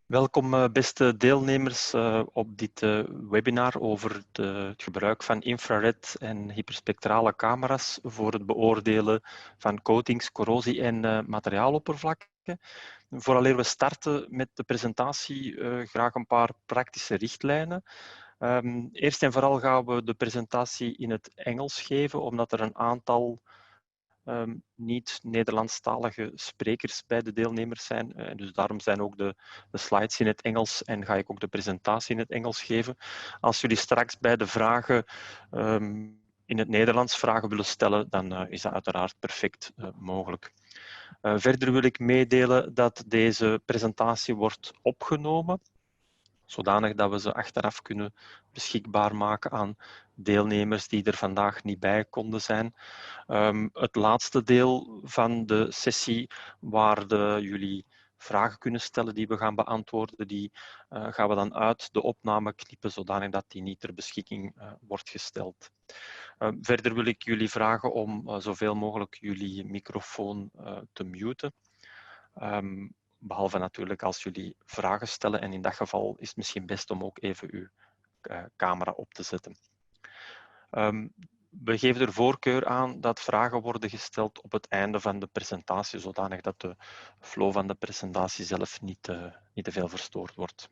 Welkom beste deelnemers op dit webinar over het gebruik van infrared en hyperspectrale camera's voor het beoordelen van coatings, corrosie en materiaaloppervlakken. Vooraleer we starten met de presentatie, graag een paar praktische richtlijnen. Eerst en vooral gaan we de presentatie in het Engels geven, omdat er een aantal niet-Nederlandstalige sprekers bij de deelnemers zijn. Dus daarom zijn ook de slides in het Engels en ga ik ook de presentatie in het Engels geven. Als jullie straks bij de vragen in het Nederlands vragen willen stellen, dan is dat uiteraard perfect mogelijk. Verder wil ik meedelen dat deze presentatie wordt opgenomen, zodanig dat we ze achteraf kunnen beschikbaar maken aan deelnemers die er vandaag niet bij konden zijn. Het laatste deel van de sessie, waar jullie vragen kunnen stellen die we gaan beantwoorden, die gaan we dan uit de opname knippen, zodanig dat die niet ter beschikking wordt gesteld. Verder wil ik jullie vragen om zoveel mogelijk jullie microfoon te muten. Behalve natuurlijk als jullie vragen stellen, en in dat geval is het misschien best om ook even uw camera op te zetten. We geven er voorkeur aan dat vragen worden gesteld op het einde van de presentatie, zodanig dat de flow van de presentatie zelf niet te veel verstoord wordt.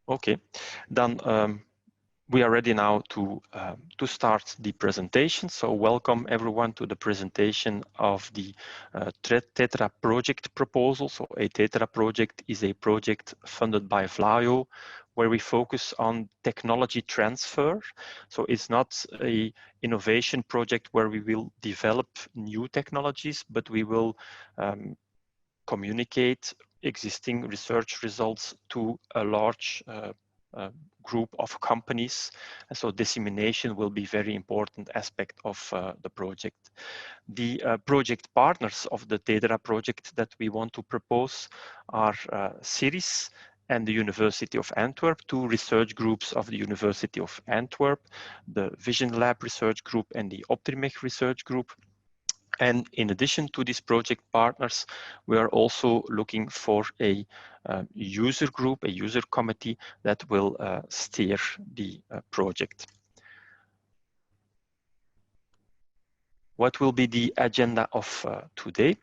Oké, dan we are ready now to start the presentation. So welcome everyone to the presentation of the Tetra project proposal. So a Tetra project is a project funded by Vlaio, where we focus on technology transfer. So it's not an innovation project where we will develop new technologies, but we will communicate existing research results to a large group of companies. And so dissemination will be a very important aspect of the project. The project partners of the Tetra project that we want to propose are Sirris and the University of Antwerp, two research groups of the University of Antwerp, the Vision Lab research group and the Optrimech research group. And in addition to these project partners, we are also looking for a user group, a user committee that will steer the project. What will be the agenda of today?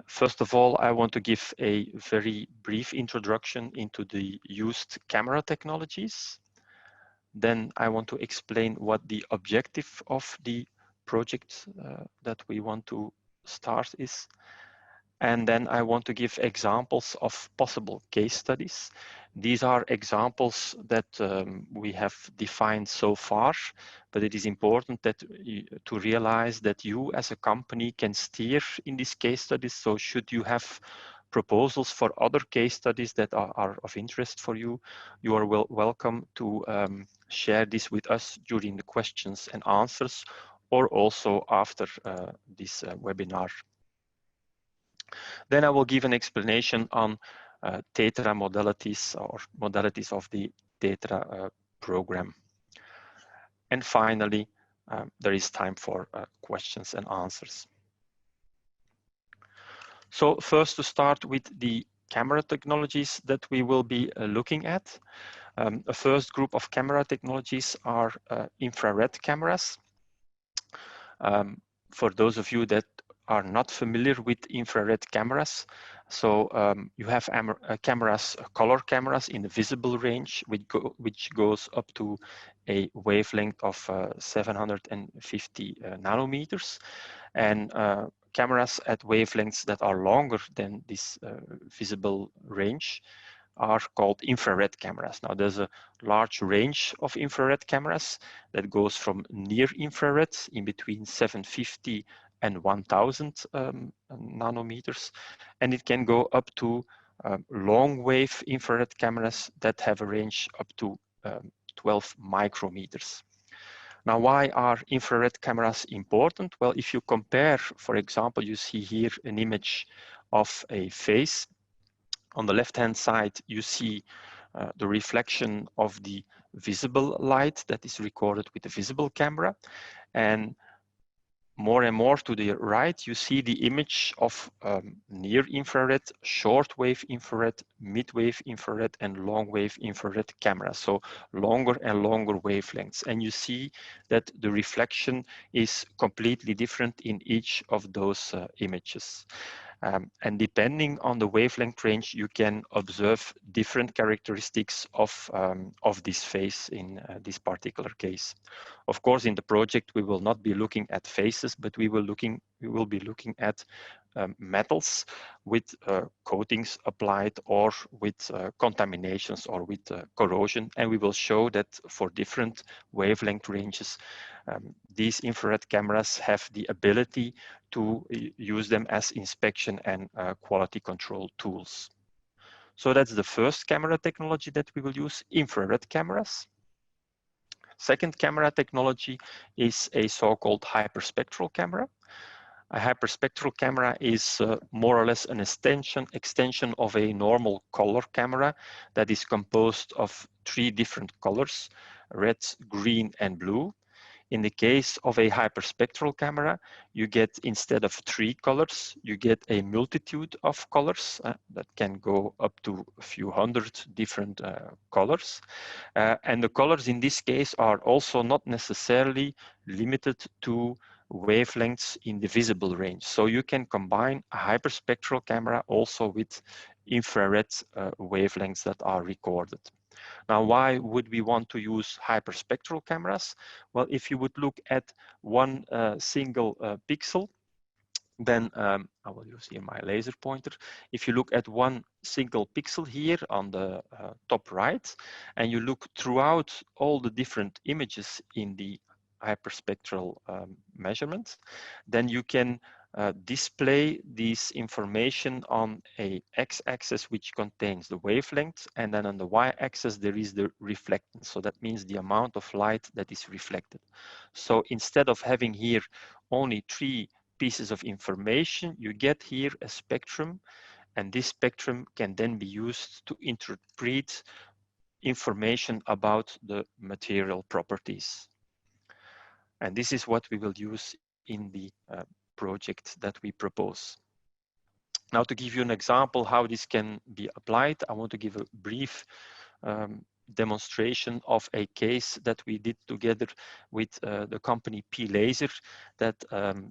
First of all, I want to give a very brief introduction into the used camera technologies. Then I want to explain what the objective of the project that we want to start is. And then I want to give examples of possible case studies. These are examples that we have defined so far, but it is important that to realize that you as a company can steer in these case studies. So should you have proposals for other case studies that are of interest for you, you are welcome to share this with us during the questions and answers, or also after this webinar. Then I will give an explanation on Tetra modalities or modalities of the Tetra program. And finally, there is time for questions and answers. So first, to start with the camera technologies that we will be looking at. A first group of camera technologies are infrared cameras. For those of you that are not familiar with infrared cameras, so you have cameras, color cameras in the visible range, which goes up to a wavelength of 750 nanometers, and cameras at wavelengths that are longer than this visible range are called infrared cameras. Now, there's a large range of infrared cameras that goes from near infrared in between 750 and 1000 nanometers, and it can go up to long wave infrared cameras that have a range up to 12 micrometers. Now, why are infrared cameras important? Well, if you compare, for example, you see here an image of a face. On the left-hand side, you see the reflection of the visible light that is recorded with the visible camera. And more and more to the right, you see the image of near infrared, short wave infrared, mid wave infrared, and long wave infrared cameras. So longer and longer wavelengths. And you see that the reflection is completely different in each of those images. And depending on the wavelength range, you can observe different characteristics of this phase in this particular case. Of course, in the project, we will not be looking at phases, but we will be looking at metals with coatings applied or with contaminations or with corrosion. And we will show that for different wavelength ranges, these infrared cameras have the ability to use them as inspection and quality control tools. So that's the first camera technology that we will use, infrared cameras. Second camera technology is a so-called hyperspectral camera. A hyperspectral camera is more or less an extension of a normal color camera that is composed of 3 different colors, red, green, and blue. In the case of a hyperspectral camera, you get, instead of 3 colors, you get a multitude of colors that can go up to a few hundred different colors. And the colors in this case are also not necessarily limited to wavelengths in the visible range. So you can combine a hyperspectral camera also with infrared wavelengths that are recorded. Now, why would we want to use hyperspectral cameras? Well, if you would look at one single pixel, then I will use here my laser pointer. If you look at one single pixel here on the top right, and you look throughout all the different images in the hyperspectral measurement, then you can display this information on a x-axis which contains the wavelength, and then on the y-axis there is the reflectance. So that means the amount of light that is reflected. So instead of having here only 3 pieces of information, you get here a spectrum, and this spectrum can then be used to interpret information about the material properties. And this is what we will use in the project that we propose. Now, to give you an example how this can be applied, I want to give a brief demonstration of a case that we did together with the company P-Laser that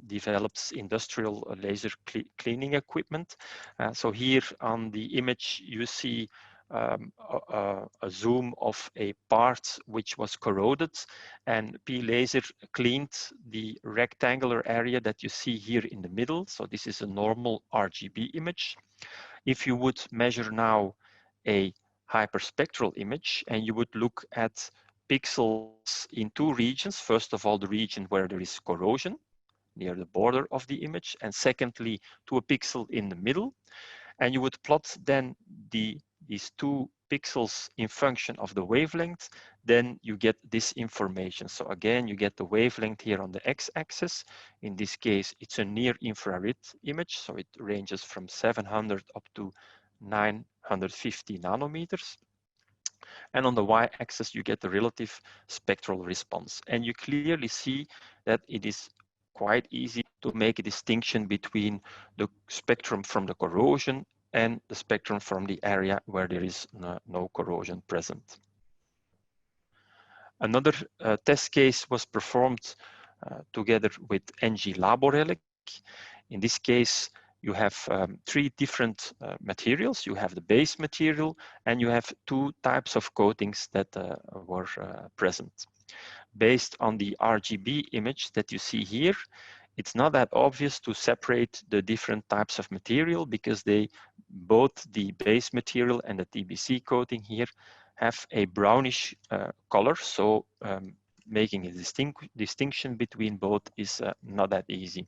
develops industrial laser cleaning equipment. So here on the image, you see a zoom of a part which was corroded, and P-Laser cleaned the rectangular area that you see here in the middle. So this is a normal RGB image. If you would measure now a hyperspectral image and you would look at pixels in 2 regions, first of all, the region where there is corrosion near the border of the image, and secondly, to a pixel in the middle, and you would plot then these 2 pixels in function of the wavelength, then you get this information. So again, you get the wavelength here on the x-axis. In this case, it's a near infrared image, so it ranges from 700 up to 950 nanometers. And on the y-axis, you get the relative spectral response. And you clearly see that it is quite easy to make a distinction between the spectrum from the corrosion and the spectrum from the area where there is no corrosion present. Another test case was performed together with NG Laborelec. In this case, you have 3 different materials. You have the base material, and you have 2 types of coatings that were present. Based on the RGB image that you see here, it's not that obvious to separate the different types of material because both the base material and the TBC coating here have a brownish color. So making a distinction between both is not that easy.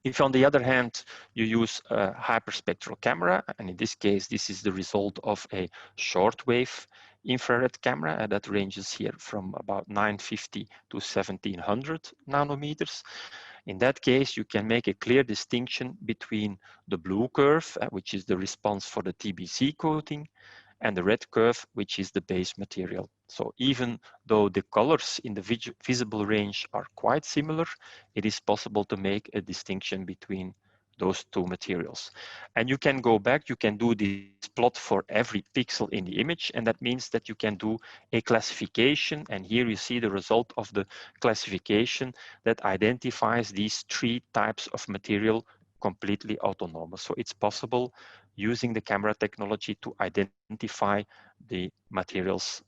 If on the other hand, you use a hyperspectral camera, and in this case, this is the result of a shortwave infrared camera that ranges here from about 950 to 1700 nanometers. In that case, you can make a clear distinction between the blue curve, which is the response for the TBC coating, and the red curve, which is the base material. So even though the colors in the visible range are quite similar, it is possible to make a distinction between those two materials. And you can go back, you can do this plot for every pixel in the image, and that means that you can do a classification. And here you see the result of the classification that identifies these three types of material completely autonomous. So it's possible using the camera technology to identify the materials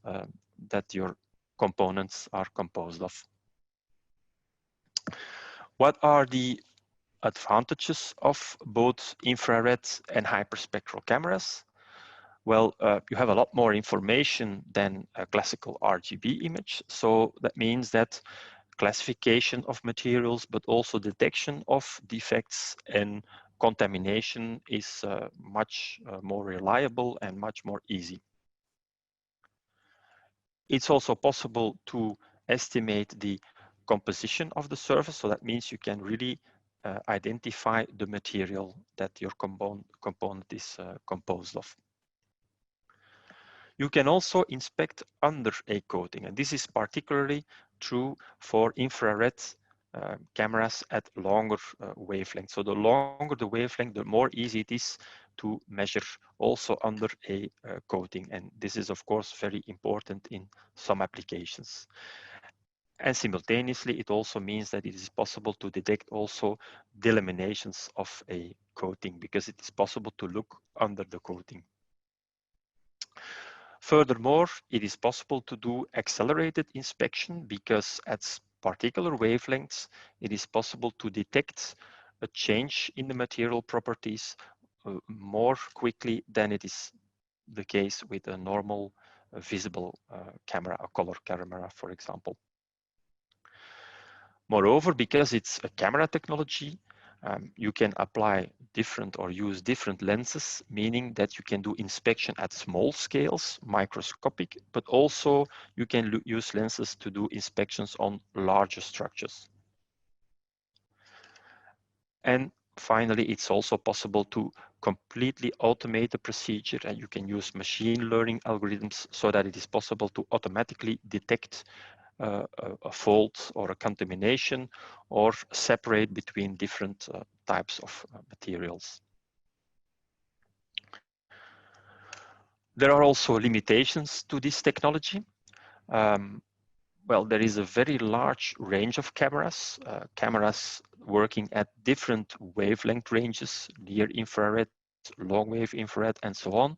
that your components are composed of. What are the advantages of both infrared and hyperspectral cameras? Well, you have a lot more information than a classical RGB image. So that means that classification of materials, but also detection of defects and contamination is much more reliable and much more easy. It's also possible to estimate the composition of the surface. So that means you can really identify the material that your component is composed of. You can also inspect under a coating, and this is particularly true for infrared cameras at longer wavelength. So the longer the wavelength, the more easy it is to measure also under a coating. And this is, of course, very important in some applications. And simultaneously, it also means that it is possible to detect also delaminations of a coating, because it is possible to look under the coating. Furthermore, it is possible to do accelerated inspection, because at particular wavelengths, it is possible to detect a change in the material properties more quickly than it is the case with a normal visible camera, a color camera, for example. Moreover, because it's a camera technology, you can apply different or use different lenses, meaning that you can do inspection at small scales, microscopic, but also you can use lenses to do inspections on larger structures. And finally, it's also possible to completely automate the procedure, and you can use machine learning algorithms so that it is possible to automatically detect a fault or a contamination, or separate between different types of materials. There are also limitations to this technology. Well, there is a very large range of cameras, cameras working at different wavelength ranges, near infrared, long wave infrared, and so on.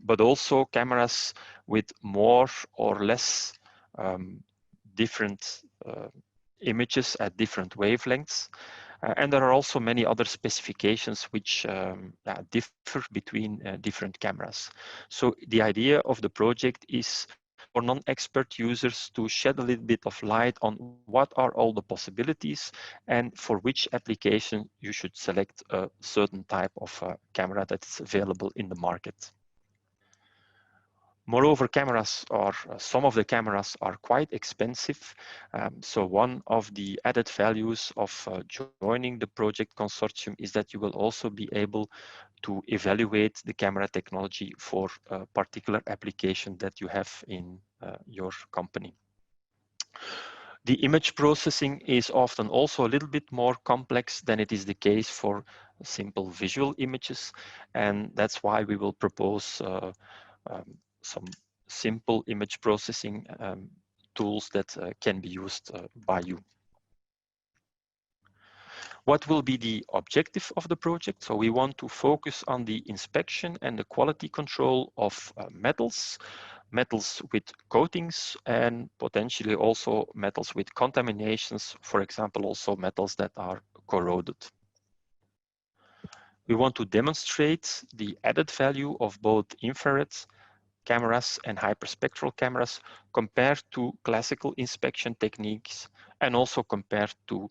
But also cameras with more or less different images at different wavelengths. And there are also many other specifications which differ between different cameras. So the idea of the project is for non-expert users to shed a little bit of light on what are all the possibilities and for which application you should select a certain type of camera that's available in the market. Moreover, some of the cameras are quite expensive. So one of the added values of joining the project consortium is that you will also be able to evaluate the camera technology for a particular application that you have in your company. The image processing is often also a little bit more complex than it is the case for simple visual images. And that's why we will propose some simple image processing tools that can be used by you. What will be the objective of the project? So we want to focus on the inspection and the quality control of metals with coatings, and potentially also metals with contaminations, for example, also metals that are corroded. We want to demonstrate the added value of both infrared cameras and hyperspectral cameras compared to classical inspection techniques, and also compared to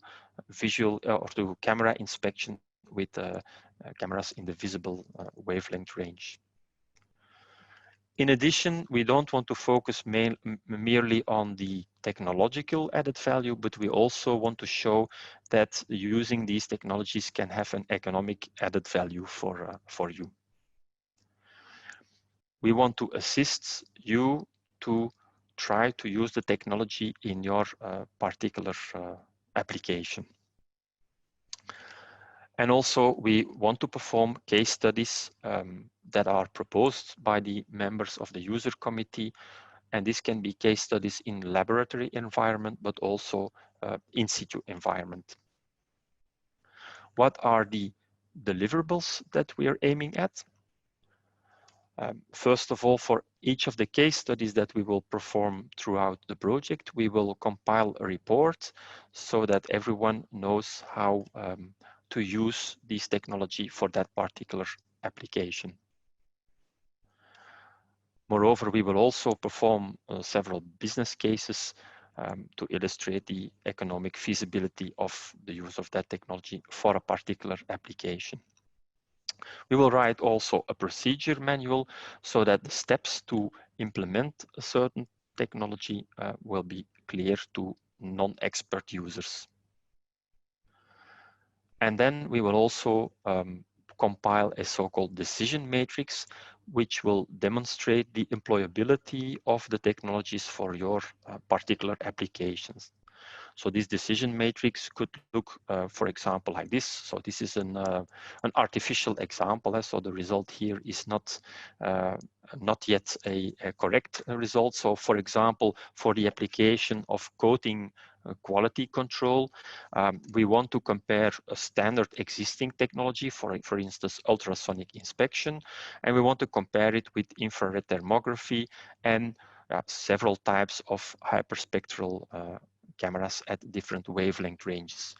visual or to camera inspection with cameras in the visible wavelength range. In addition, we don't want to focus merely on the technological added value, but we also want to show that using these technologies can have an economic added value for you. We want to assist you to try to use the technology in your particular application. And also we want to perform case studies that are proposed by the members of the user committee. And this can be case studies in laboratory environment, but also in situ environment. What are the deliverables that we are aiming at? First of all, for each of the case studies that we will perform throughout the project, we will compile a report so that everyone knows how to use this technology for that particular application. Moreover, we will also perform several business cases to illustrate the economic feasibility of the use of that technology for a particular application. We will write also a procedure manual so that the steps to implement a certain technology will be clear to non-expert users. And then we will also compile a so-called decision matrix, which will demonstrate the employability of the technologies for your particular applications. So this decision matrix could look, for example, like this. So this is an artificial example. So the result here is not yet a correct result. So for example, for the application of coating quality control, we want to compare a standard existing technology, for instance, ultrasonic inspection, and we want to compare it with infrared thermography and several types of hyperspectral cameras at different wavelength ranges.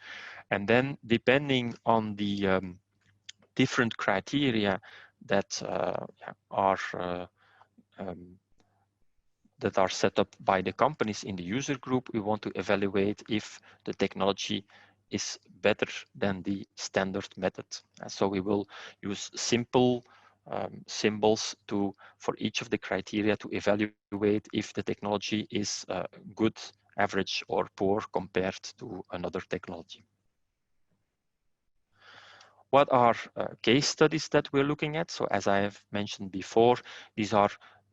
And then depending on the different criteria that are set up by the companies in the user group, we want to evaluate if the technology is better than the standard method. So we will use simple symbols for each of the criteria to evaluate if the technology is good, average, or poor compared to another technology. What are case studies that we're looking at? So as I have mentioned before, these are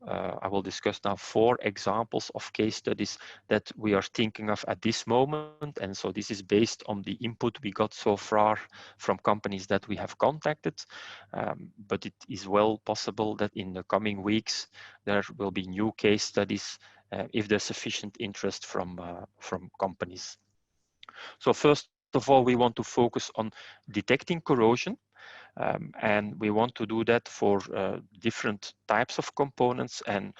I will discuss now 4 examples of case studies that we are thinking of at this moment. And so this is based on the input we got so far from companies that we have contacted. But it is well possible that in the coming weeks, there will be new case studies if there's sufficient interest from companies. So first of all, we want to focus on detecting corrosion. And we want to do that for different types of components, and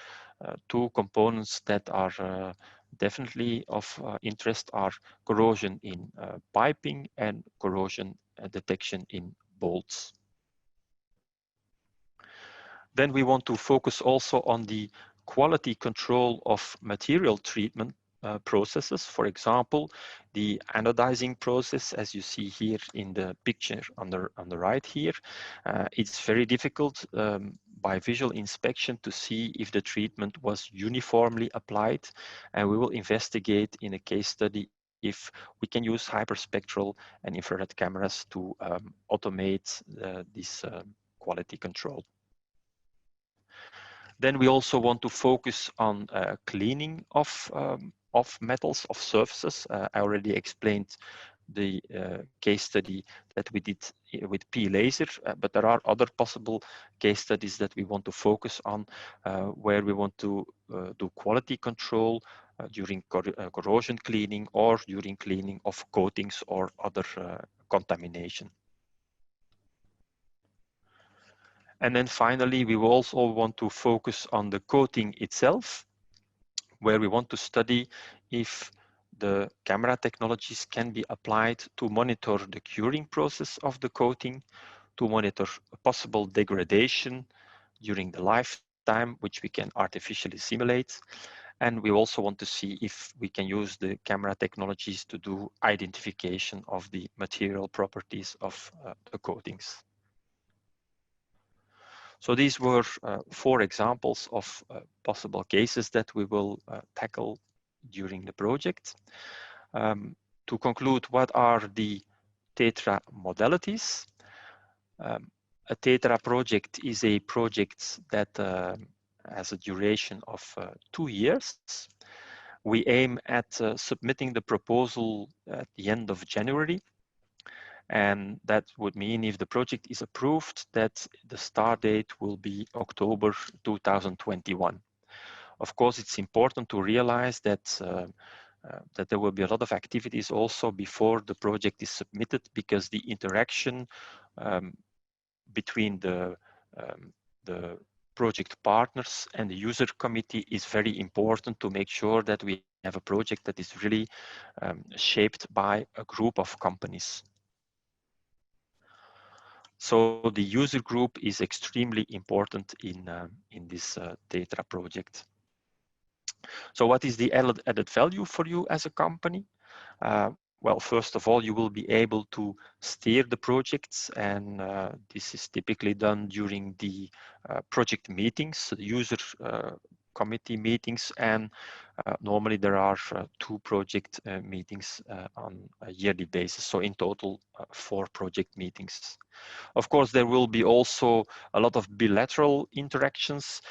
2 components that are definitely of interest are corrosion in piping and corrosion detection in bolts. Then we want to focus also on the quality control of material treatment processes. For example, the anodizing process, as you see here in the picture on the right here, it's very difficult by visual inspection to see if the treatment was uniformly applied, and we will investigate in a case study if we can use hyperspectral and infrared cameras to automate this quality control. Then we also want to focus on cleaning of metals, of surfaces. I already explained the case study that we did with P-laser, but there are other possible case studies that we want to focus on where we want to do quality control during corrosion cleaning or during cleaning of coatings or other contamination. And then finally, we will also want to focus on the coating itself, where we want to study if the camera technologies can be applied to monitor the curing process of the coating, to monitor possible degradation during the lifetime, which we can artificially simulate. And we also want to see if we can use the camera technologies to do identification of the material properties of the coatings. So these were 4 examples of possible cases that we will tackle during the project. To conclude, what are the Tetra modalities? A Tetra project is a project that has a duration of 2 years. We aim at submitting the proposal at the end of January. And that would mean if the project is approved, that the start date will be October 2021. Of course, it's important to realize that that there will be a lot of activities also before the project is submitted, because the interaction between the project partners and the user committee is very important to make sure that we have a project that is really shaped by a group of companies. So the user group is extremely important in this Tetra project. So what is the added value for you as a company? Well, first of all, you will be able to steer the projects, and this is typically done during the project meetings, the user committee meetings, and normally there are 2 project meetings on a yearly basis. So in total, 4 project meetings. Of course, there will be also a lot of bilateral interactions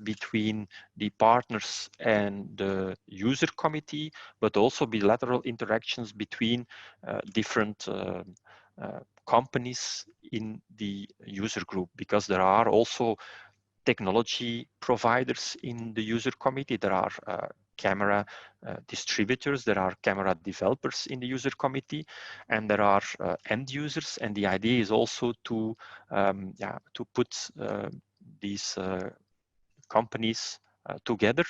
between the partners and the user committee, but also bilateral interactions between different companies in the user group, because there are also technology providers in the user committee. There are camera distributors, there are camera developers in the user committee, and there are end users. And the idea is also to put these companies together.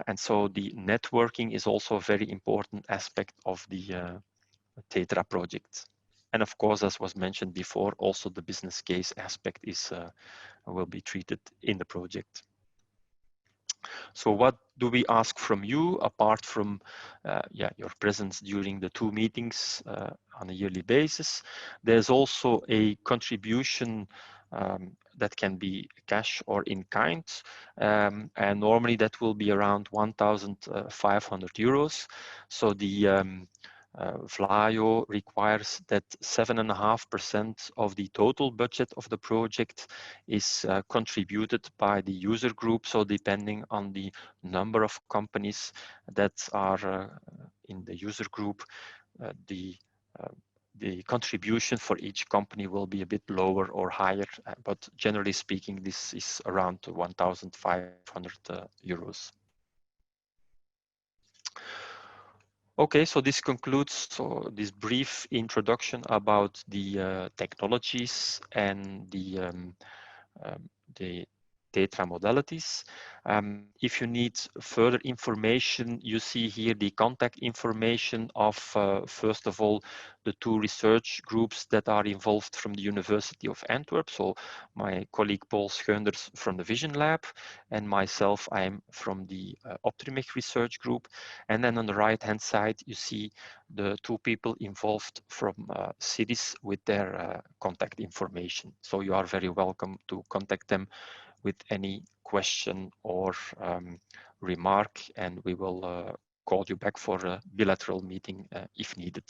And so the networking is also a very important aspect of the Tetra project. And of course, as was mentioned before, also the business case aspect is will be treated in the project. So what do we ask from you, apart from your presence during the 2 meetings on a yearly basis? There's also a contribution that can be cash or in kind, and normally that will be around 1,500 euros. So the Vlaio requires that 7.5% of the total budget of the project is contributed by the user group. So depending on the number of companies that are in the user group, the contribution for each company will be a bit lower or higher, but generally speaking, this is around 1,500 euros. Okay, so this concludes this brief introduction about the technologies and the Tetra modalities. If you need further information, you see here the contact information of, first of all, the 2 research groups that are involved from the University of Antwerp. So my colleague Paul Scheunders from the Vision Lab, and myself, I am from the Optrimic research group. And then on the right-hand side, you see the 2 people involved from Sirris with their contact information. So you are very welcome to contact them with any question or remark, and we will call you back for a bilateral meeting if needed.